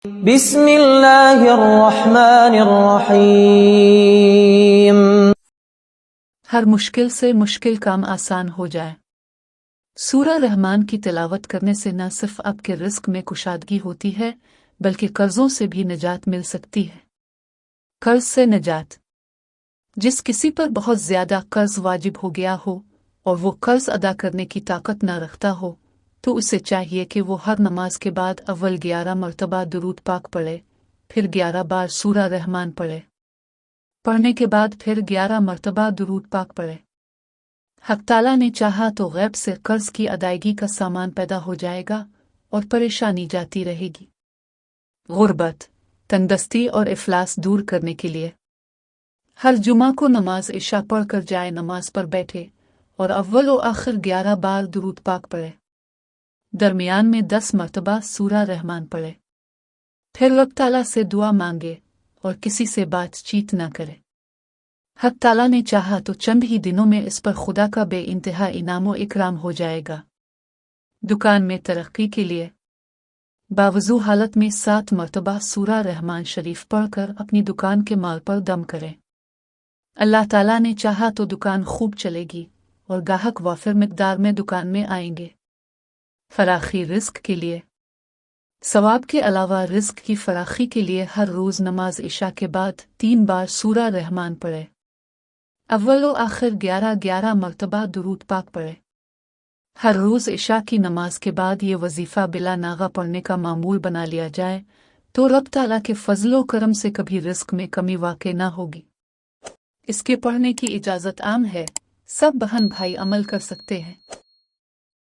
بسم اللہ الرحمن الرحیم۔ ہر مشکل سے مشکل کام آسان ہو جائے۔ سورہ رحمان کی تلاوت کرنے سے نہ صرف آپ کے رزق میں کشادگی ہوتی ہے بلکہ قرضوں سے بھی نجات مل سکتی ہے۔ قرض سے نجات۔ جس کسی پر بہت زیادہ قرض واجب ہو گیا ہو اور وہ قرض ادا کرنے کی طاقت نہ رکھتا ہو تو اسے چاہیے کہ وہ ہر نماز کے بعد اول 11 مرتبہ درود پاک پڑھے، پھر 11 بار سورہ رحمان پڑھے، پڑھنے کے بعد پھر 11 مرتبہ درود پاک پڑھے۔ حق تعالیٰ نے چاہا تو غیب سے قرض کی ادائیگی کا سامان پیدا ہو جائے گا اور پریشانی جاتی رہے گی۔ غربت، تنگدستی اور افلاس دور کرنے کے لیے ہر جمعہ کو نماز عشاء پڑھ کر جائے نماز پر بیٹھے اور اول و آخر 11 بار درود پاک پڑھے، درمیان میں 10 مرتبہ سورہ رحمان پڑھے، پھر رب تعالیٰ سے دعا مانگے اور کسی سے بات چیت نہ کرے۔ حق تعالیٰ نے چاہا تو چند ہی دنوں میں اس پر خدا کا بے انتہا انعام و اکرام ہو جائے گا۔ دکان میں ترقی کے لیے باوضو حالت میں 7 مرتبہ سورہ رحمان شریف پڑھ کر اپنی دکان کے مال پر دم کریں۔ اللہ تعالیٰ نے چاہا تو دکان خوب چلے گی اور گاہک وافر مقدار میں دکان میں آئیں گے۔ فراخی رزق کے لیے ثواب کے علاوہ رزق کی فراخی کے لیے ہر روز نماز عشاء کے بعد 3 بار سورہ رحمان پڑھے، اول و آخر 11 مرتبہ درود پاک پڑھے۔ ہر روز عشاء کی نماز کے بعد یہ وظیفہ بلا ناغہ پڑھنے کا معمول بنا لیا جائے تو رب تعالیٰ کے فضل و کرم سے کبھی رزق میں کمی واقع نہ ہوگی۔ اس کے پڑھنے کی اجازت عام ہے، سب بہن بھائی عمل کر سکتے ہیں۔